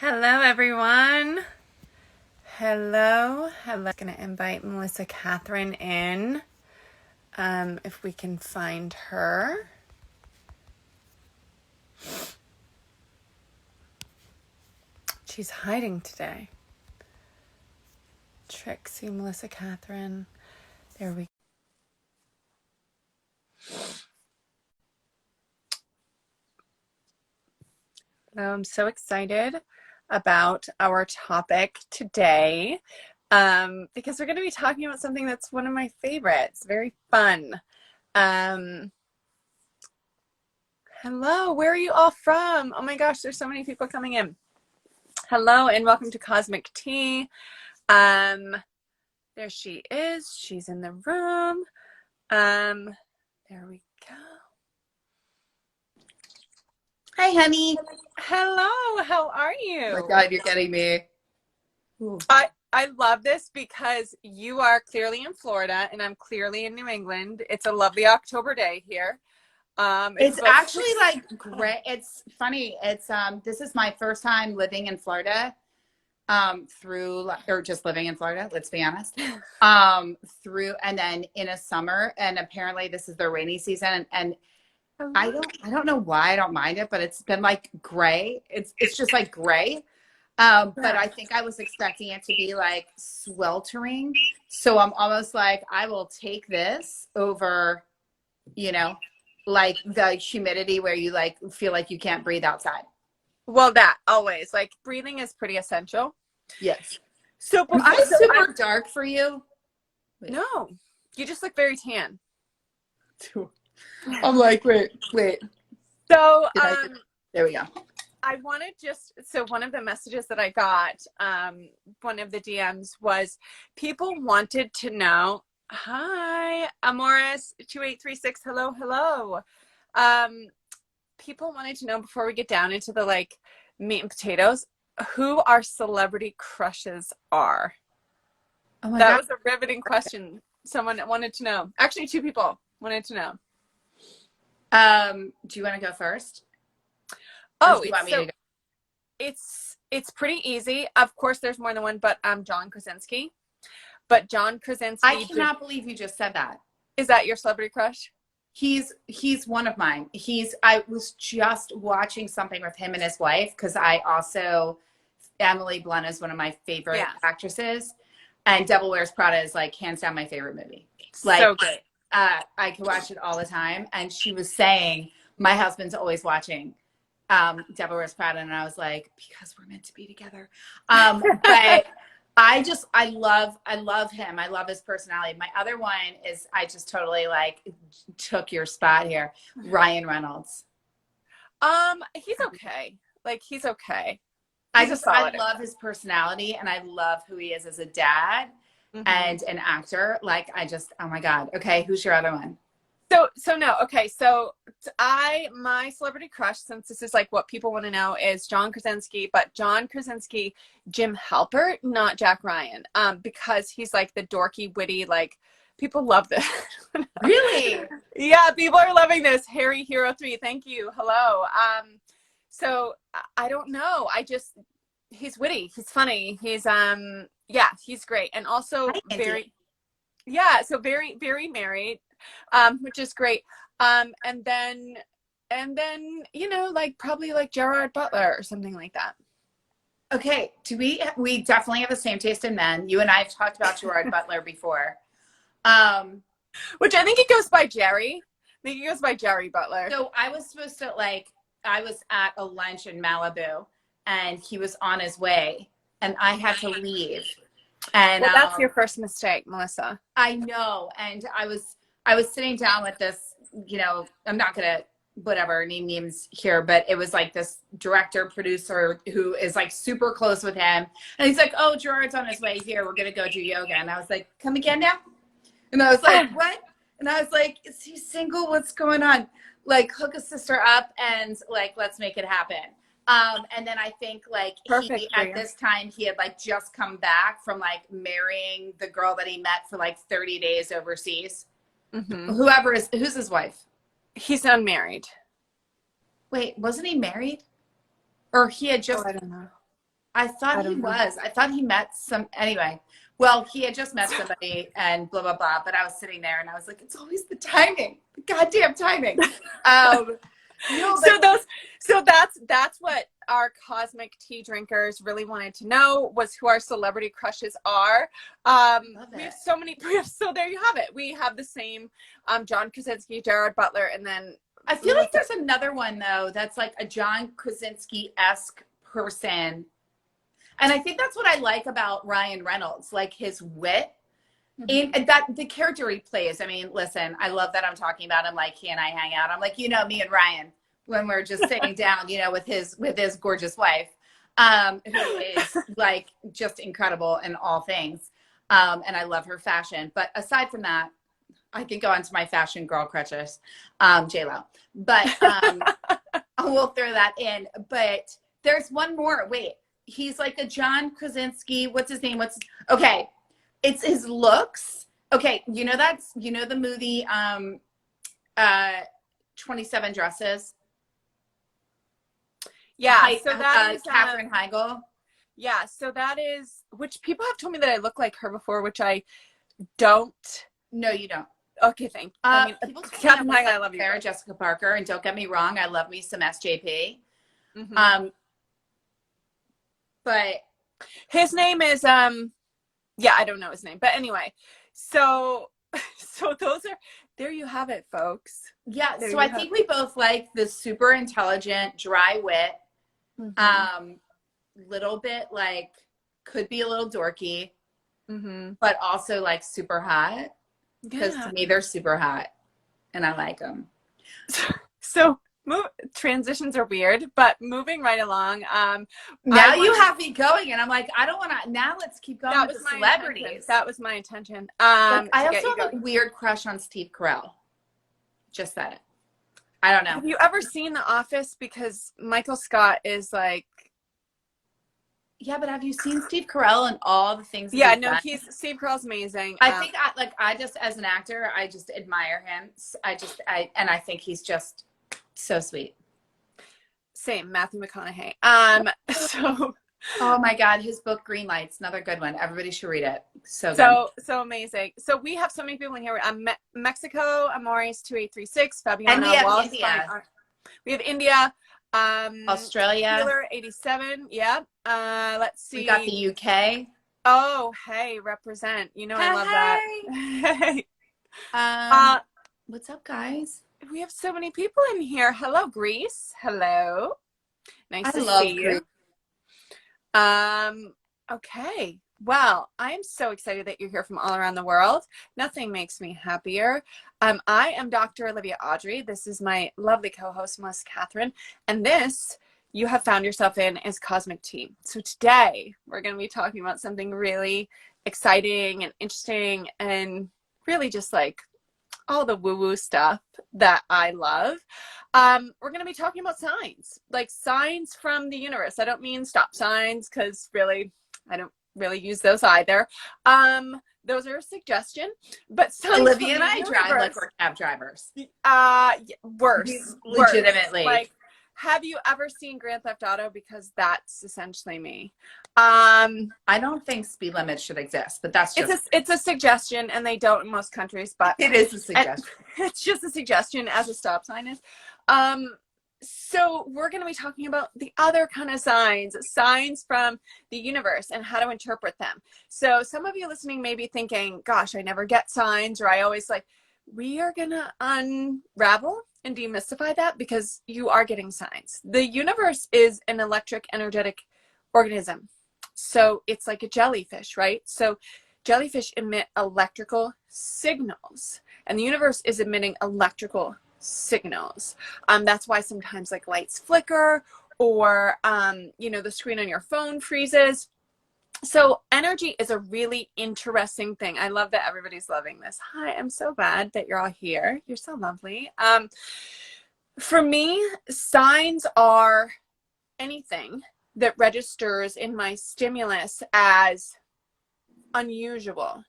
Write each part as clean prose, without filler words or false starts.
Hello, everyone. Hello. Hello. I'm going to invite Melissa Kathryn in, if we can find her. She's hiding today. Trixie, Melissa Kathryn. There we go. I'm so excited about our topic today because we're going to be talking about something that's one of my favorites. Very fun. Hello, where are you all from? Oh my gosh, there's so many people coming in. Hello and welcome to Cosmic Tea. There she is. She's in the room. There we go. Hi, honey. Hello, how are you? Oh my God, you're getting me. Ooh. I love this because you are clearly in Florida and I'm clearly in New England. It's a lovely October day here. It's actually like great. It's funny. It's this is my first time living in Florida, or just living in Florida, let's be honest. And then in a summer, and apparently this is the rainy season, and I don't know why I don't mind it, but it's been like gray. It's just like gray. But I think I was expecting it to be like sweltering. So I'm almost like, I will take this over, like the humidity where you like feel like you can't breathe outside. Well, that always, like, breathing is pretty essential. Yes. So am I super dark for you? Wait. No, you just look very tan. I'm like, wait. So, there we go. I wanted so one of the messages that I got, one of the DMs was people wanted to know, hi, Amoris2836, hello. People wanted to know before we get down into the like meat and potatoes, who our celebrity crushes are. Oh my God. That was a riveting question. Someone wanted to know. Actually, two people wanted to know. Do you want to go first? Oh, it's pretty easy. Of course, there's more than one, but John Krasinski. But John Krasinski. I cannot believe you just said that. Is that your celebrity crush? He's one of mine. I was just watching something with him and his wife because Emily Blunt is one of my favorite actresses, and Devil Wears Prada is like hands down my favorite movie. Like, so great. I could watch it all the time. And she was saying, my husband's always watching Devil Wears Prada, and I was like, because we're meant to be together. But I love him. I love his personality. My other one is, I just totally like took your spot here, Ryan Reynolds. He's okay. Like, he's okay. I love his personality, and I love who he is as a dad and an actor. Like, oh my God. Okay, who's your other one? So no, okay. So my celebrity crush, since this is like what people want to know, is John Krasinski, but John Krasinski, Jim Halpert, not Jack Ryan, because he's like the dorky, witty, like people love this. Really? Yeah, people are loving this. Harry Hero 3, thank you. Hello. So I don't know. He's witty. He's funny. He's he's great, and also very married. Which is great. And then, like probably like Gerard Butler or something like that. Okay. We definitely have the same taste in men. You and I have talked about Gerard Butler before. Which I think it goes by Jerry. I think it goes by Jerry Butler. So I was at a lunch in Malibu and he was on his way and I had to leave. And that's your first mistake, Melissa. I know. And I was sitting down with this, I'm not going to name names here, but it was like this director, producer who is like super close with him. And he's like, oh, Gerard's on his way here. We're going to go do yoga. And I was like, come again now? And I was like, what? And I was like, is he single? What's going on? Like, hook a sister up and like, let's make it happen. And then I think like at this time he had like just come back from like marrying the girl that he met for like 30 days overseas. Who's his wife? He's unmarried. Wait, wasn't he married? Or he had just, I don't know. I thought I he don't know. was. I thought he met some, anyway. Well, he had just met somebody and blah, blah, blah. But I was sitting there and I was like, it's always the timing, the goddamn timing. No, So but those, so that's what our cosmic tea drinkers really wanted to know, was who our celebrity crushes are. love We have it. so many. So there you have it. We have the same John Krasinski, Jared Butler, and then I feel like there's another one though that's like a John Krasinski-esque person. And I think that's what I like about Ryan Reynolds, like his wit. And that the character he plays. I mean, listen, I love that I'm talking about him. Like, he and I hang out. I'm like, me and Ryan, when we're just sitting down, with his gorgeous wife, who is like just incredible in all things. And I love her fashion. But aside from that, I can go on to my fashion girl crutches, J-Lo. But we'll throw that in. But there's one more. Wait, he's like a John Krasinski. What's his name? Okay. It's his looks. Okay, that's the movie 27 Dresses. yeah. So that is Kathryn Heigl. yeah. So that is, which people have told me that I look like her before, which I don't. No, you don't. Okay, thank. I mean, People Kathryn Heigl, I love you. Sarah Jessica Parker, and don't get me wrong, I love me some SJP. But his name is yeah, I don't know his name, but anyway, so those are, there you have it, folks. Yeah, so I think we both like the super intelligent, dry wit, little bit like, could be a little dorky, but also like super hot, because to me they're super hot and I like them. So transitions are weird, but moving right along. Now you have me going, and I'm like, I don't want to. Now let's keep going with the celebrities. Intention. That was my intention. I also have a weird crush on Steve Carell. Just said it. I don't know. Have you ever seen The Office? Because Michael Scott is like. Yeah, but have you seen Steve Carell and all the things? Yeah, no, Steve Carell's amazing. I think I just, as an actor, I just admire him. And I think he's just so sweet. Same, Matthew McConaughey. So. Oh my God, his book Green Lights, another good one. Everybody should read it. So amazing. So we have so many people in here. Mexico, Amores 2836, Fabiana. And we have India. We have India. Australia. Healer 87. Yeah. Let's see. We got the UK. Oh, hey, represent. I love that. Hey. What's up, guys? We have so many people in here. Hello, Greece. Hello. Nice to see you. Okay. Well, I am so excited that you're here from all around the world. Nothing makes me happier. I am Dr. Olivia Audrey. This is my lovely co-host, Miss Kathryn. And this, you have found yourself in, is Cosmic Tea. So today, we're going to be talking about something really exciting and interesting and really just like all the woo-woo stuff that I love. We're going to be talking about signs, like signs from the universe. I don't mean stop signs, because really, I don't really use those either. Those are a suggestion, but Olivia and I drive like we're cab drivers. Worse. Legitimately. Like, have you ever seen Grand Theft Auto? Because that's essentially me. I don't think speed limits should exist, but that's just it's a suggestion, and they don't in most countries, but it is a suggestion. It's just a suggestion, as a stop sign is. So we're going to be talking about the other kind of signs from the universe and how to interpret them. So some of you listening may be thinking, gosh, I never get signs, or I always like, we are going to unravel and demystify that, because you are getting signs. The universe is an electric, energetic organism. So it's like a jellyfish, right? So jellyfish emit electrical signals, and the universe is emitting electrical signals. That's why sometimes like lights flicker, or the screen on your phone freezes. So energy is a really interesting thing. I love that everybody's loving this. Hi, I'm so glad that you're all here. You're so lovely. For me, signs are anything that registers in my stimulus as unusual.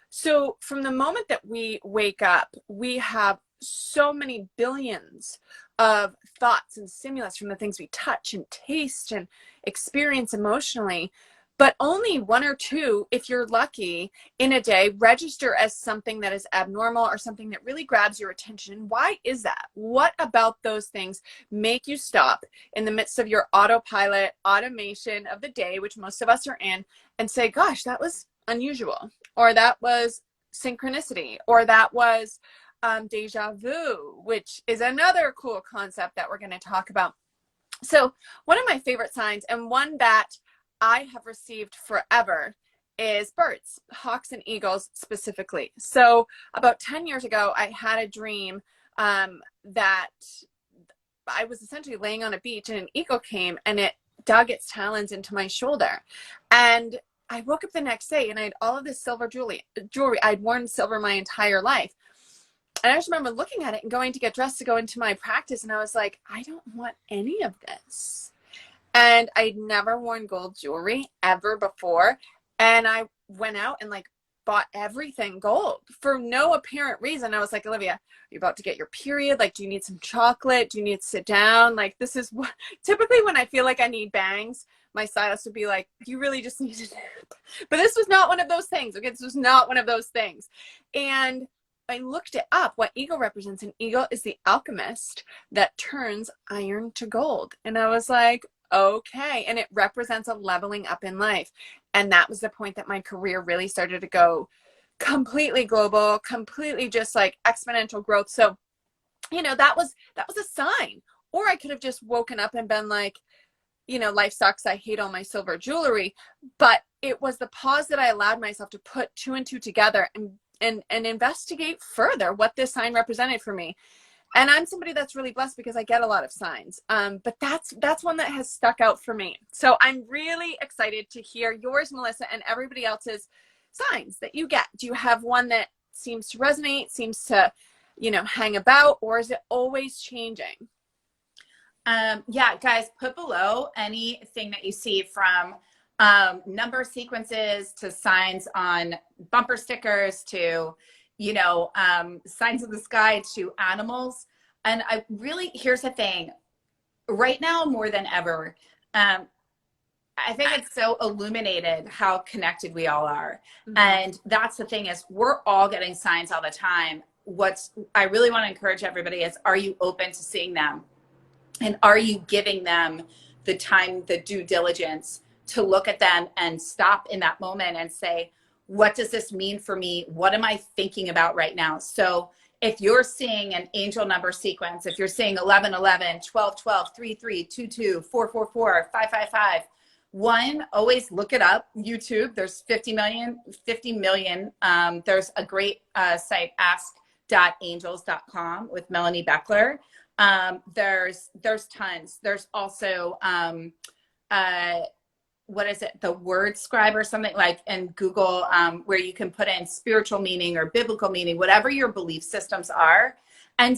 So from the moment that we wake up, we have so many billions of thoughts and stimulus from the things we touch and taste and experience emotionally. But only one or two, if you're lucky, in a day register as something that is abnormal or something that really grabs your attention. Why is that? What about those things make you stop in the midst of your autopilot automation of the day, which most of us are in, and say, gosh, that was unusual, or that was synchronicity, or that was deja vu, which is another cool concept that we're going to talk about. So one of my favorite signs, and one that I have received forever, is birds, hawks and eagles specifically. So about 10 years ago, I had a dream that I was essentially laying on a beach and an eagle came and it dug its talons into my shoulder. And I woke up the next day and I had all of this silver jewelry. I'd worn silver my entire life. And I just remember looking at it and going to get dressed to go into my practice. And I was like, I don't want any of this. And I'd never worn gold jewelry ever before. And I went out and like bought everything gold for no apparent reason. I was like, Olivia, are you about to get your period? Like, do you need some chocolate? Do you need to sit down? Like, this is what typically when I feel like I need bangs, my stylist would be like, you really just need to nap. But this was not one of those things. Okay. This was not one of those things. And I looked it up, what eagle represents. An eagle is the alchemist that turns iron to gold. And I was like, okay. And it represents a leveling up in life. And that was the point that my career really started to go completely global, completely just like exponential growth. So, you know, that was a sign. Or I could have just woken up and been like, you know, life sucks. I hate all my silver jewelry. But it was the pause that I allowed myself to put two and two together and investigate further what this sign represented for me. And I'm somebody that's really blessed because I get a lot of signs. But that's one that has stuck out for me. So I'm really excited to hear yours, Melissa, and everybody else's signs that you get. Do you have one that seems to resonate, seems to, you know, hang about, or is it always changing? Yeah, guys, put below anything that you see from number sequences to signs on bumper stickers to, you know, signs of the sky to animals. And I really, here's the thing, right now more than ever, I think it's so illuminated how connected we all are. Mm-hmm. And that's the thing is we're all getting signs all the time. I really want to encourage everybody is, are you open to seeing them? And are you giving them the time, the due diligence to look at them and stop in that moment and say, what does this mean for me? What am I thinking about right now? So if you're seeing an angel number sequence, if you're seeing 11, 11, 12, 12, 3, 3, 2, 2, 4, 4, 4, 5, 5, 5, one, always look it up. YouTube, there's 50 million. There's a great site, ask.angels.com with Melanie Beckler. There's tons. There's also, what is it? The word scribe or something like in Google, where you can put in spiritual meaning or biblical meaning, whatever your belief systems are, and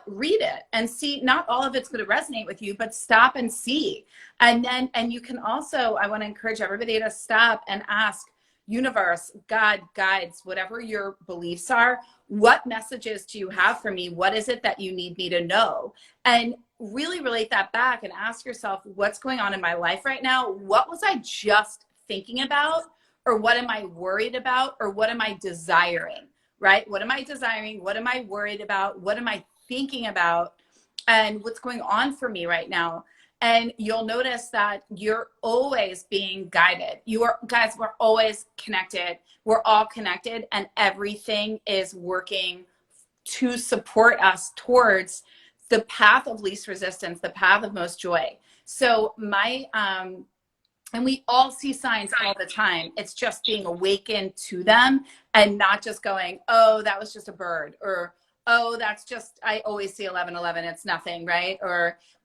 read it and see, not all of it's going to resonate with you, but stop and see. And you can also, I want to encourage everybody to stop and ask universe, God, guides, whatever your beliefs are, what messages do you have for me? What is it that you need me to know? And really relate that back and ask yourself, what's going on in my life right now? What was I just thinking about? Or what am I worried about? Or what am I desiring, right? What am I desiring? What am I worried about? What am I thinking about? And what's going on for me right now? And you'll notice that you're always being guided. Guys, we're always connected. We're all connected, and everything is working to support us towards the path of least resistance, the path of most joy. So and we all see signs all the time. It's just being awakened to them and not just going, oh, that was just a bird, or oh, that's just, I always see 1111, it's nothing, right?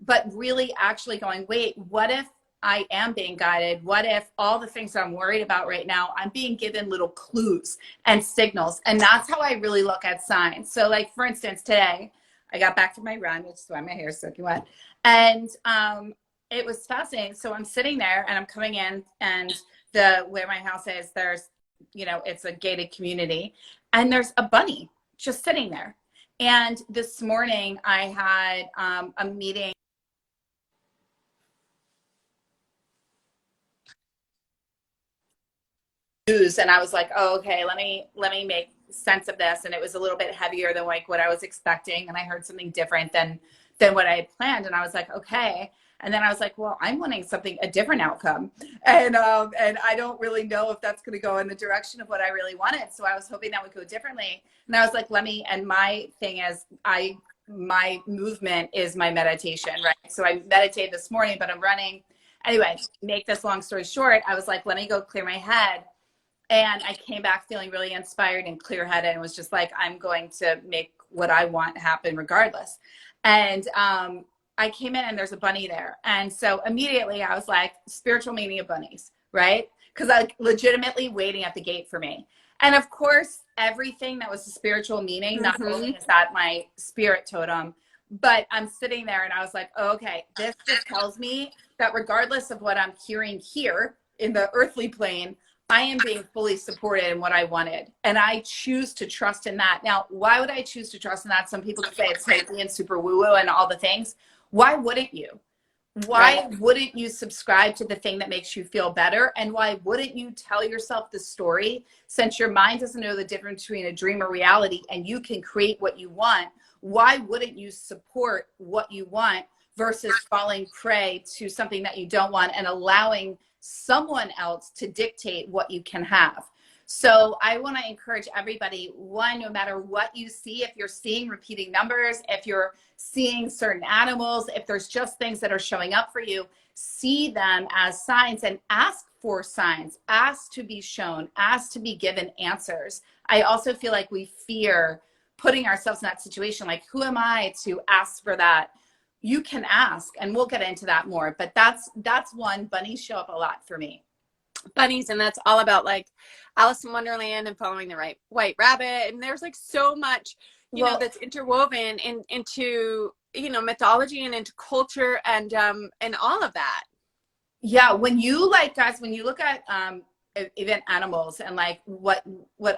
But really actually going, wait, what if I am being guided? What if all the things that I'm worried about right now, I'm being given little clues and signals? And that's how I really look at signs. So like, for instance, today, I got back from my run, which is why my hair is soaking wet. And it was fascinating. So I'm sitting there and I'm coming in, and where my house is, there's, you know, it's a gated community, and there's a bunny just sitting there. And this morning I had a meeting. And I was like, oh, okay, let me make sense of this. And it was a little bit heavier than like what I was expecting. And I heard something different than what I had planned. And I was like, okay. And then I was like, well, I'm wanting a different outcome. And I don't really know if that's going to go in the direction of what I really wanted. So I was hoping that would go differently. And I was like, and my thing is my movement is my meditation, right? So I meditated this morning, but I'm running. Anyway, make this long story short, I was like, let me go clear my head. And I came back feeling really inspired and clear-headed and was just like, I'm going to make what I want happen regardless. And I came in and there's a bunny there. And so immediately I was like, spiritual meaning of bunnies, right? Because I legitimately waiting at the gate for me. And of course, everything that was the spiritual meaning, not only is that my spirit totem, but I'm sitting there and I was like, oh, okay, this just tells me that regardless of what I'm hearing here in the earthly plane, I am being fully supported in what I wanted. And I choose to trust in that. Now, why would I choose to trust in that? Some people could say it's crazy and super woo-woo and all the things. Why wouldn't you? Why wouldn't you subscribe to the thing that makes you feel better? And why wouldn't you tell yourself the story, since your mind doesn't know the difference between a dream or reality and you can create what you want? Why wouldn't you support what you want versus falling prey to something that you don't want and allowing someone else to dictate what you can have? So I want to encourage everybody, one, no matter what you see, if you're seeing repeating numbers, if you're seeing certain animals, if there's just things that are showing up for you, see them as signs and ask for signs, ask to be shown, ask to be given answers. I also feel like we fear putting ourselves in that situation. Like, who am I to ask for that? You can ask, and we'll get into that more, but that's one. Bunnies show up a lot for me. Bunnies, and that's all about like Alice in Wonderland and following the white rabbit, and there's like so much you know that's interwoven into mythology and into culture and all of that. Yeah, when you guys, when you look at even animals and like what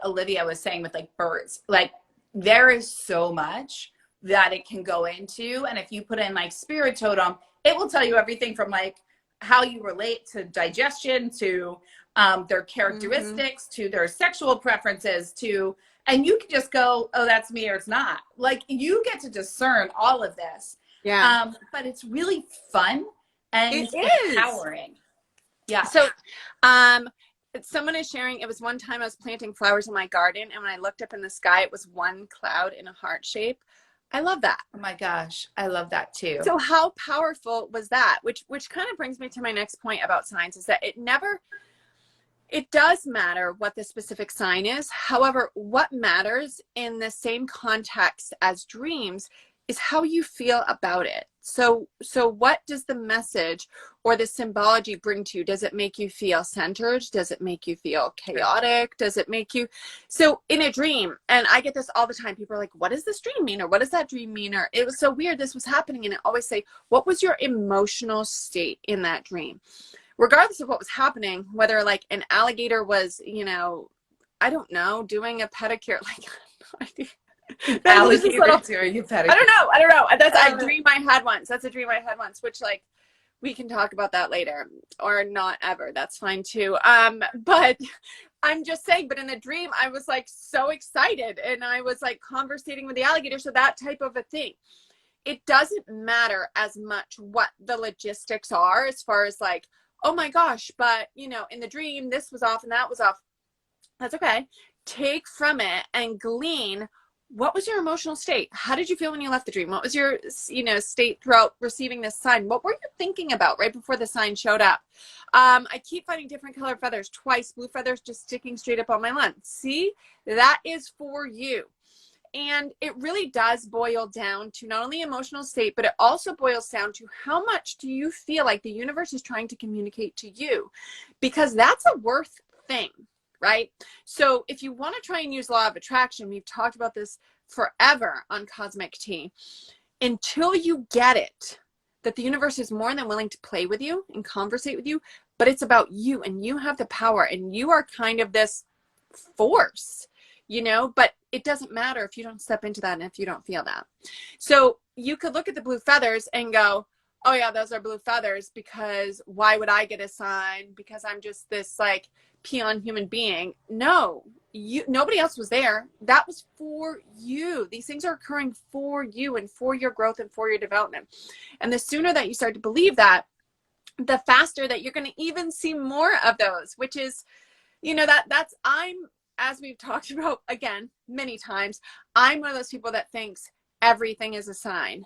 Olivia was saying with like birds, like there is so much that it can go into, and if you put in like spirit totem, it will tell you everything from like how you relate to digestion, to their characteristics, to their sexual preferences, and you can just go, oh, that's me or it's not. Like, you get to discern all of this. Yeah. But it's really fun and empowering. Yeah. So someone is sharing, it was one time I was planting flowers in my garden, and when I looked up in the sky, it was one cloud in a heart shape. I love that. Oh my gosh, I love that too. So how powerful was that? Which kind of brings me to my next point about signs, is that it does matter what the specific sign is. However, what matters in the same context as dreams is how you feel about it. So what does the message or the symbology bring to you? Does it make you feel centered? Does it make you feel chaotic? Does it make you, so in a dream, and I get this all the time, people are like, what does this dream mean? Or what does that dream mean? Or it was so weird, this was happening. And I always say, what was your emotional state in that dream? Regardless of what was happening, whether like an alligator was, I don't know, doing a pedicure, like, I have no idea. Alligator doing a pedicure. I don't know. That's a dream I had once. Which, like, we can talk about that later, or not ever. That's fine too. But I'm just saying, but in the dream, I was like so excited, and I was like conversating with the alligator. So that type of a thing. It doesn't matter as much what the logistics are, as far as like, oh my gosh, but in the dream, this was off and that was off. That's okay. Take from it and glean, what was your emotional state? How did you feel when you left the dream? What was your, state throughout receiving this sign? What were you thinking about right before the sign showed up? I keep finding different color feathers, twice blue feathers just sticking straight up on my lawn. See, that is for you. And it really does boil down to not only emotional state, but it also boils down to how much do you feel like the universe is trying to communicate to you? Because that's a worth thing, right? So if you want to try and use law of attraction, we've talked about this forever on Cosmic Tea, until you get it, that the universe is more than willing to play with you and conversate with you, but it's about you, and you have the power, and you are kind of this force. you know, but it doesn't matter if you don't step into that and if you don't feel that. So you could look at the blue feathers and go, oh yeah, those are blue feathers, because why would I get a sign? Because I'm just this like peon human being. No, nobody else was there. That was for you. These things are occurring for you and for your growth and for your development. And the sooner that you start to believe that, the faster that you're going to even see more of those, which is, you know, that's, as we've talked about again many times, I'm one of those people that thinks everything is a sign.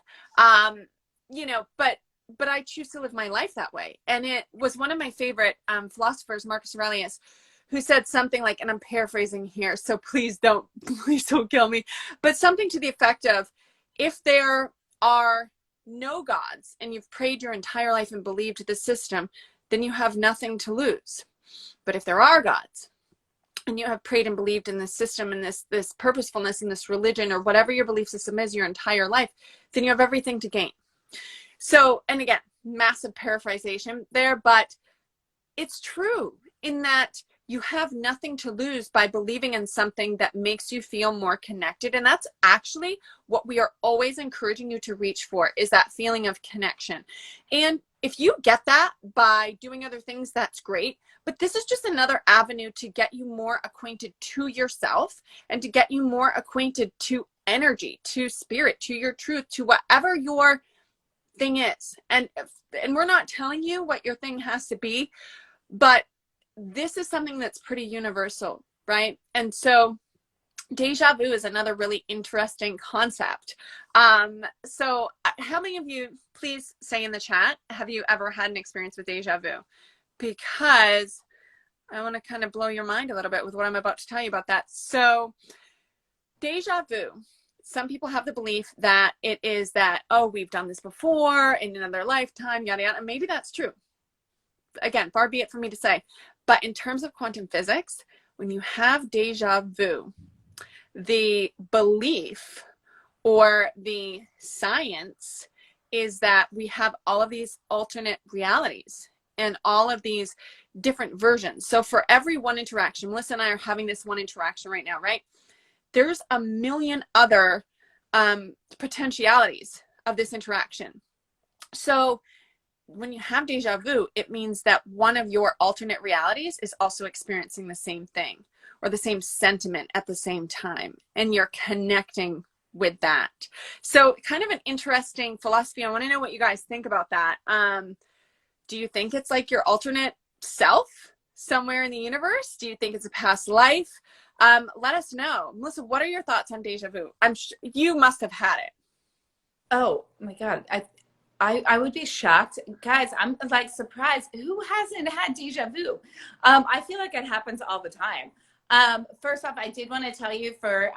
You know, but I choose to live my life that way. And it was one of my favorite philosophers, Marcus Aurelius, who said something like, and I'm paraphrasing here, so please don't kill me, but something to the effect of, if there are no gods and you've prayed your entire life and believed the system, then you have nothing to lose. But if there are gods and you have prayed and believed in this system and this purposefulness and this religion or whatever your belief system is your entire life, then you have everything to gain. So, and again, massive paraphrasation there, but it's true in that you have nothing to lose by believing in something that makes you feel more connected. And that's actually what we are always encouraging you to reach for, is that feeling of connection. And if you get that by doing other things, that's great. But this is just another avenue to get you more acquainted to yourself and to get you more acquainted to energy, to spirit, to your truth, to whatever your thing is. And we're not telling you what your thing has to be, but this is something that's pretty universal, right? And so deja vu is another really interesting concept. So how many of you, please say in the chat, have you ever had an experience with deja vu? Because I want to kind of blow your mind a little bit with what I'm about to tell you about that. So deja vu, some people have the belief that it is that, oh, we've done this before in another lifetime, yada, yada. And maybe that's true. Again, far be it for me to say. But in terms of quantum physics, when you have deja vu, the belief or the science is that we have all of these alternate realities and all of these different versions. So for every one interaction, Melissa and I are having this one interaction right now, right? There's a million other potentialities of this interaction. So when you have deja vu, it means that one of your alternate realities is also experiencing the same thing or the same sentiment at the same time, and you're connecting with that. So kind of an interesting philosophy. I want to know what you guys think about that. Do you think it's like your alternate self somewhere in the universe? Do you think it's a past life? Let us know. Melissa, what are your thoughts on deja vu? You must have had it. Oh my God. I would be shocked. Guys, I'm like surprised. Who hasn't had deja vu? I feel like it happens all the time. First off, I did want to tell you for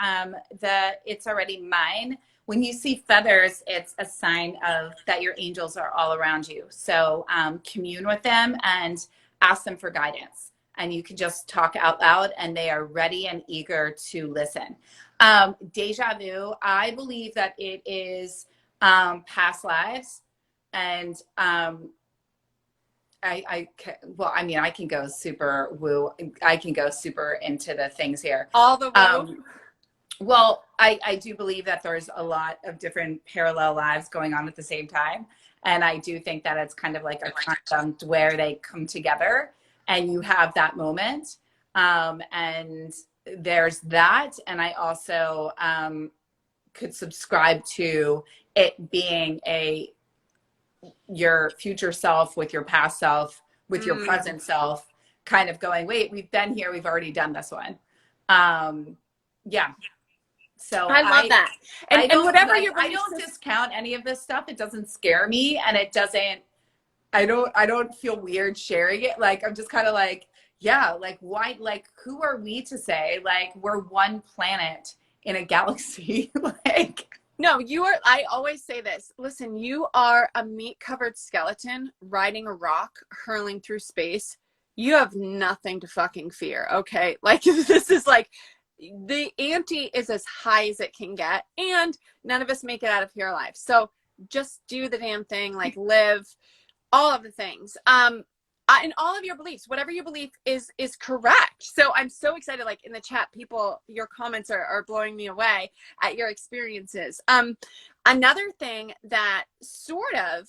the It's Already Mine, when you see feathers, it's a sign of that your angels are all around you. So commune with them and ask them for guidance. And you can just talk out loud and they are ready and eager to listen. Deja vu, I believe that it is past lives. And I can go super woo. I can go super into the things here. All the woo. Well, I do believe that there's a lot of different parallel lives going on at the same time. And I do think that it's kind of like a conjunct where they come together and you have that moment. And there's that. And I also could subscribe to it being your future self with your past self, with your present self, kind of going, wait, we've been here. We've already done this one. Yeah. So I love that. And whatever I don't discount any of this stuff. It doesn't scare me. And it doesn't, I don't feel weird sharing it. Like, I'm just kind of like, yeah, like why, like, who are we to say, like, we're one planet in a galaxy? Like, no, I always say this. Listen, you are a meat-covered skeleton riding a rock, hurling through space. You have nothing to fucking fear, okay? Like, this is like, the ante is as high as it can get, and none of us make it out of here alive. So just do the damn thing, like live, all of the things. in all of your beliefs, whatever you believe is correct. So I'm so excited. Like in the chat, people, your comments are blowing me away at your experiences. Another thing that sort of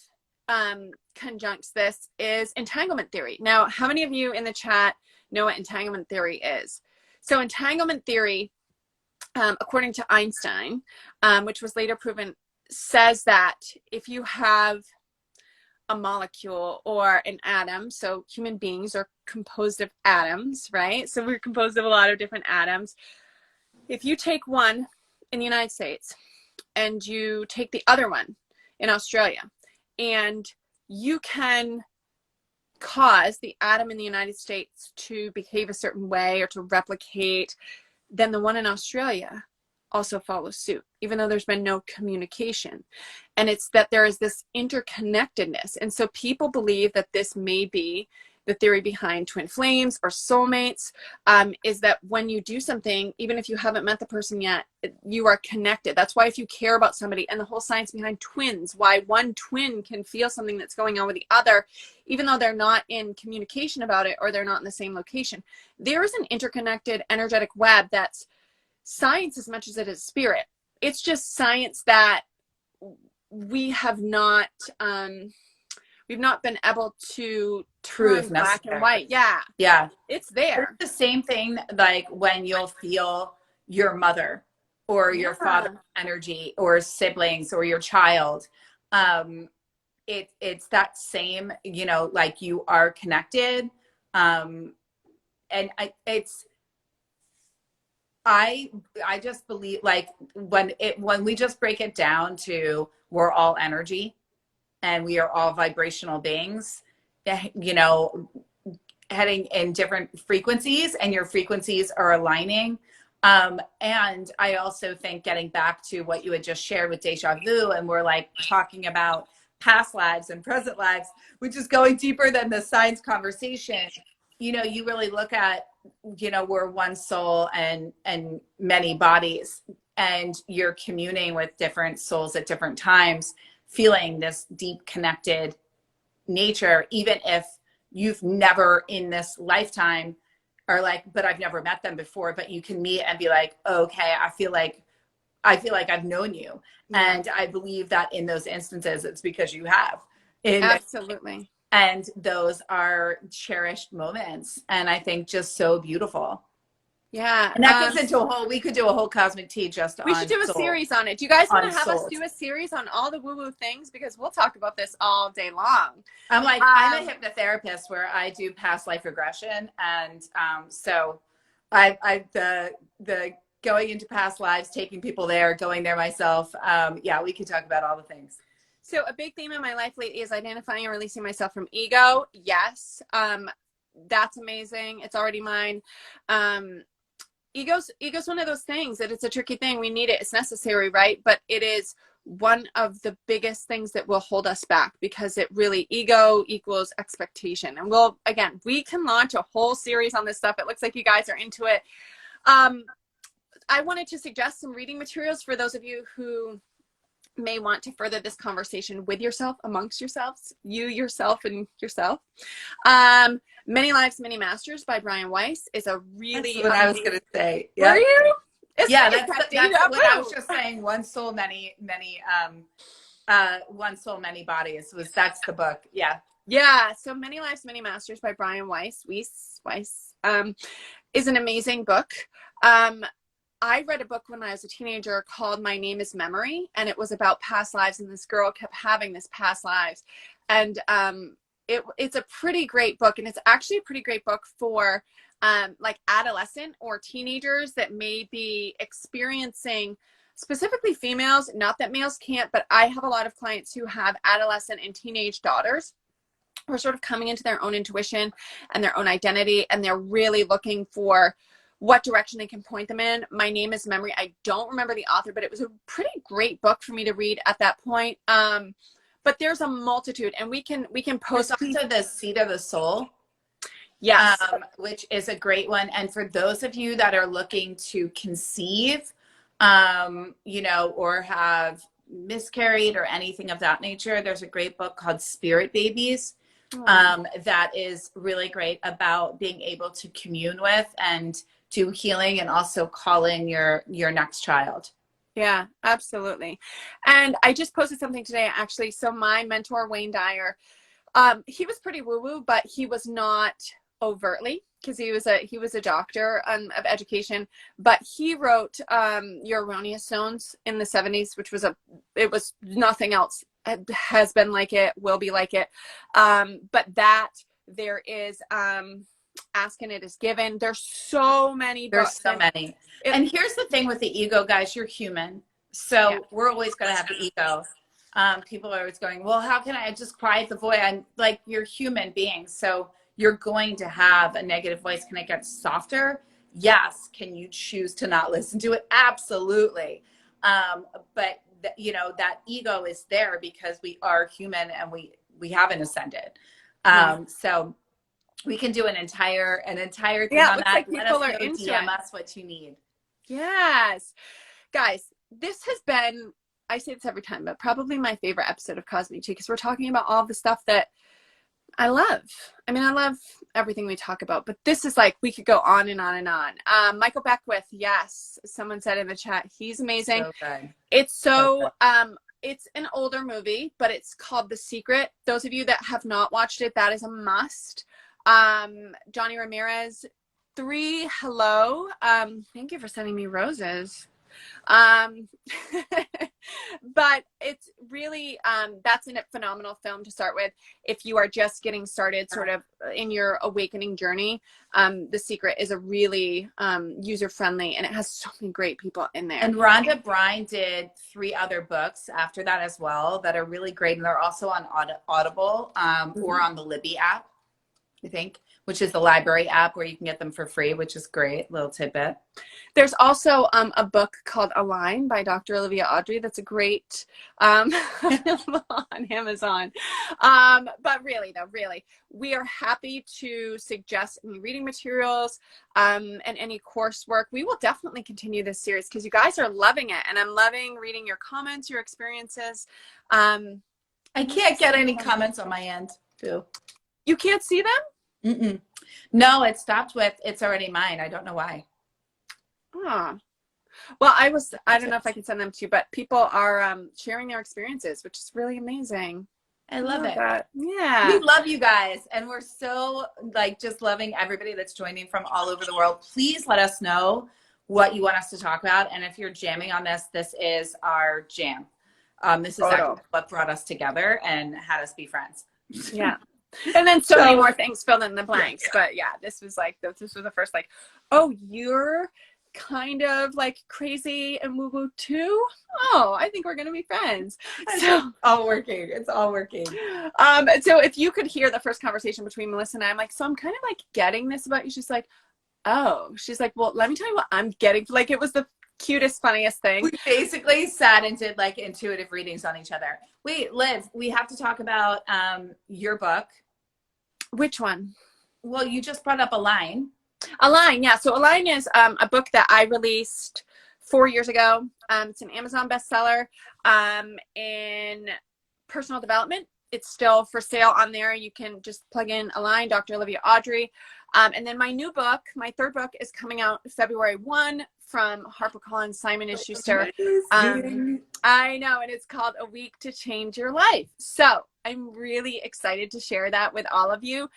conjuncts this is entanglement theory. Now, how many of you in the chat know what entanglement theory is? So entanglement theory, according to Einstein, which was later proven, says that if you have a molecule or an atom, so human beings are composed of atoms, right? So we're composed of a lot of different atoms. If you take one in the United States and you take the other one in Australia, and you can cause the atom in the United States to behave a certain way or to replicate, then the one in Australia also follows suit, even though there's been no communication. And it's that there is this interconnectedness. And so people believe that this may be the theory behind twin flames or soulmates, is that when you do something, even if you haven't met the person yet, you are connected. That's why if you care about somebody, and the whole science behind twins, why one twin can feel something that's going on with the other, even though they're not in communication about it or they're not in the same location. There is an interconnected energetic web that's science as much as it is spirit. It's just science that we have not we've not been able to turn black and white. Yeah, it's there. It's the same thing like when you'll feel your mother or your father's energy or siblings or your child. It's that same, you know, like you are connected. And I just believe like when we just break it down to we're all energy and we are all vibrational beings, you know, heading in different frequencies, and your frequencies are aligning. And I also think getting back to what you had just shared with Deja Vu, and we're like talking about past lives and present lives, which is going deeper than the science conversation. You know, you really look at, you know, we're one soul and many bodies, and you're communing with different souls at different times, feeling this deep connected nature, even if you've never in this lifetime are like, but I've never met them before, but you can meet and be like, okay, I feel like I've known you. And I believe that in those instances, it's because you have. Absolutely. And those are cherished moments. And I think just so beautiful. Yeah. And that goes into we could do a whole cosmic tea just on we should do a soul. series on it. Do you guys want to have souls. us do a series on all the woo-woo things? Because we'll talk about this all day long. I'm like, I'm a hypnotherapist where I do past life regression. And so the going into past lives, taking people there, going there myself. Yeah, we could talk about all the things. So a big theme in my life lately is identifying and releasing myself from ego. Yes. That's amazing. It's already mine. Ego's one of those things that it's a tricky thing. We need it. It's necessary, right? But it is one of the biggest things that will hold us back, because it really, ego equals expectation. And we can launch a whole series on this stuff. It looks like you guys are into it. I wanted to suggest some reading materials for those of you who may want to further this conversation with yourself, amongst yourselves, you, yourself, and yourself. Many Lives, Many Masters by Brian Weiss is a really... That's what I was going to say. Yeah. Were you? That's what I was just saying. One soul, one soul, many bodies. That's the book. Yeah. Yeah. So Many Lives, Many Masters by Brian Weiss is an amazing book. I read a book when I was a teenager called My Name is Memory, and it was about past lives, and this girl kept having this past lives. And it's a pretty great book, and it's actually a pretty great book for like adolescent or teenagers that may be experiencing, specifically females, not that males can't, but I have a lot of clients who have adolescent and teenage daughters who are sort of coming into their own intuition and their own identity, and they're really looking for what direction they can point them in. My Name is Memory. I don't remember the author, but it was a pretty great book for me to read at that point. But there's a multitude, and we can post also the Seed of the Soul. Yes. Which is a great one. And for those of you that are looking to conceive, you know, or have miscarried or anything of that nature, there's a great book called Spirit Babies that is really great about being able to commune with and do healing and also calling your next child. Yeah, absolutely. And I just posted something today, actually. So my mentor, Wayne Dyer, he was pretty woo-woo, but he was not overtly, because he was a doctor of education, but he wrote Your Erroneous Zones in the 70s, which was it was nothing else has been like it, will be like it. But that there is Ask and It Is Given. There's so many There's books. so many. And here's the thing with the ego, guys, you're human. So yeah, we're always going to have the ego. People are always going, well, how can I just quiet the voice? I'm like, you're human beings. So you're going to have a negative voice. Can it get softer? Yes. Can you choose to not listen to it? Absolutely. But you know, that ego is there because we are human and we haven't ascended. So we can do an entire thing on that. Like Let people us are know, into DM it. us what you need. Yes. Guys, this has been, I say this every time, but probably my favorite episode of Cosmic Tea, because we're talking about all the stuff that I love. I mean, I love everything we talk about, but this is like, we could go on and on and on. Michael Beckwith, yes. Someone said in the chat, he's amazing. So good. It's it's an older movie, but it's called The Secret. Those of you that have not watched it, that is a must. Johnny Ramirez, 3, hello. Thank you for sending me roses. But it's really, that's a phenomenal film to start with. If you are just getting started sort of in your awakening journey, The Secret is a really user-friendly, and it has so many great people in there. And Rhonda Bryan did 3 other books after that as well that are really great. And they're also on Audible or on the Libby app, I think, which is the library app where you can get them for free, which is great. Little tidbit. There's also a book called Align by Dr. Olivia Audrey. That's a great on Amazon. But really, though, really, we are happy to suggest any reading materials and any coursework. We will definitely continue this series because you guys are loving it. And I'm loving reading your comments, your experiences. I can't get any comments on my end, too. You can't see them? Mm-mm. No, it stopped with, it's already mine. I don't know why. Oh. Well, I don't know if I can send them to you, but people are sharing their experiences, which is really amazing. I love it. That. Yeah. We love you guys. And we're so like just loving everybody that's joining from all over the world. Please let us know what you want us to talk about. And if you're jamming on this, this is our jam. This is actually what brought us together and had us be friends. Yeah. And then so many more things filled in the blanks. Yeah. But yeah, this was the first like, oh, you're kind of like crazy and woo-woo too? Oh, I think we're gonna be friends. So all working. It's all working. So if you could hear the first conversation between Melissa and I, I'm like, so I'm kind of like getting this about you. She's like, oh, she's like, well, let me tell you what I'm getting. Like, it was the cutest, funniest thing. We basically sat and did like intuitive readings on each other. Wait, Liv, we have to talk about your book. Which one? Well, you just brought up Align. Align, yeah. So Align is a book that I released 4 years ago. It's an Amazon bestseller in personal development. It's still for sale on there. You can just plug in Align, Dr. Olivia Audrey. And then my new book, my 3rd book, is coming out February 1 from HarperCollins, Simon & Schuster. I know, and it's called A Week to Change Your Life. So I'm really excited to share that with all of you.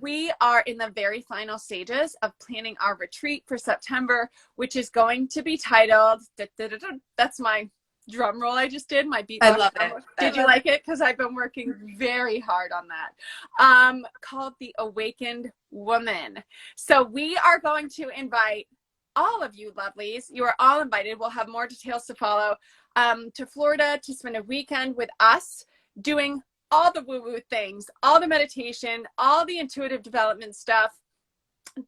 We are in the very final stages of planning our retreat for September, which is going to be titled, that's my drum roll I just did, my beatbox. I love it. Did you like it? Because I've been working very hard on that. Called The Awakened Woman. So we are going to invite all of you lovelies. You are all invited. We'll have more details to follow, to Florida to spend a weekend with us doing all the woo-woo things, all the meditation, all the intuitive development stuff,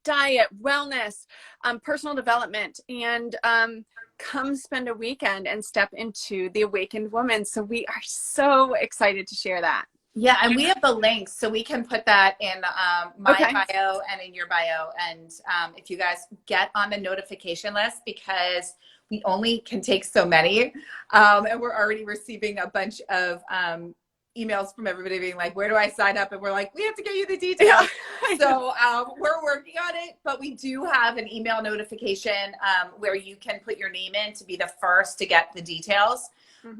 diet, wellness, personal development, and come spend a weekend and step into the awakened woman. So we are so excited to share that. Yeah, and we have the links, so we can put that in my bio and in your bio. And if you guys get on the notification list, because we only can take so many, and we're already receiving a bunch of emails from everybody being like, where do I sign up? And we're like, we have to get you the Yeah. details. So we're working on it, but we do have an email notification where you can put your name in to be the first to get the details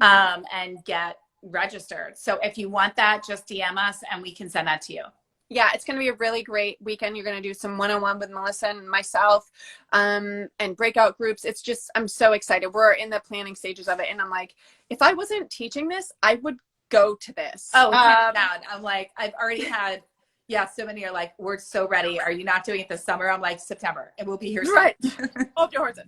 and get registered. So if you want that, just DM us and we can send that to you. Yeah, it's going to be a really great weekend. You're going to do some one-on-one with Melissa and myself and breakout groups. It's just, I'm so excited. We're in the planning stages of it. And I'm like, if I wasn't teaching this, I would go to this. Oh, hands down. I'm like, I've already had, so many are like, we're so ready. Are you not doing it this summer? I'm like, September. And we'll be here soon. Right. Hold your horses.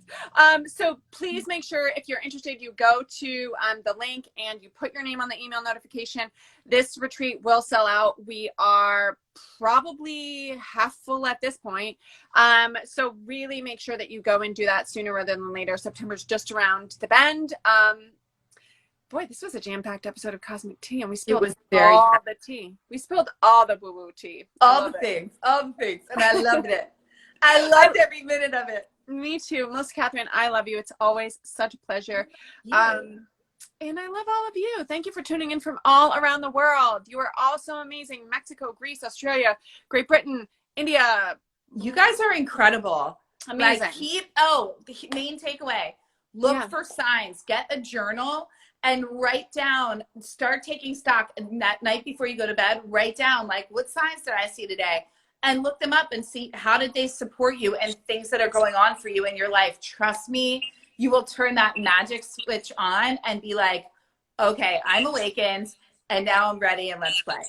So please make sure if you're interested, you go to the link and you put your name on the email notification. This retreat will sell out. We are probably half full at this point. So really make sure that you go and do that sooner rather than later. September's just around the bend. Boy, this was a jam-packed episode of Cosmic Tea, and we spilled all the tea. We spilled all the woo-woo tea. All the things. And I loved it. I loved every minute of it. Me too. Melissa, Kathryn, I love you. It's always such a pleasure. Yeah. And I love all of you. Thank you for tuning in from all around the world. You are all so amazing. Mexico, Greece, Australia, Great Britain, India. You guys are incredible. Amazing. Like the main takeaway. Look for signs. Get a journal and write down, start taking stock that night before you go to bed. Write down, like, what signs did I see today? And look them up and see how did they support you and things that are going on for you in your life. Trust me, you will turn that magic switch on and be like, okay, I'm awakened and now I'm ready and let's play.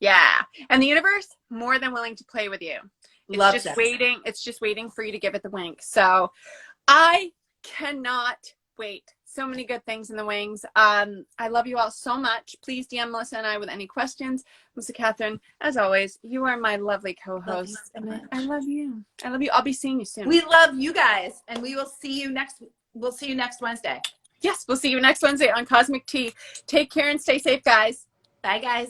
Yeah. And the universe, more than willing to play with you. It's just waiting for you to give it the wink. So I cannot wait. So many good things in the wings. I love you all so much. Please DM Melissa and I with any questions. Melissa, Kathryn, as always, you are my lovely co-host. I love you. I love you. I'll be seeing you soon. We love you guys, and we will see you next. We'll see you next Wednesday. Yes, we'll see you next Wednesday on Cosmic Tea. Take care and stay safe, guys. Bye, guys.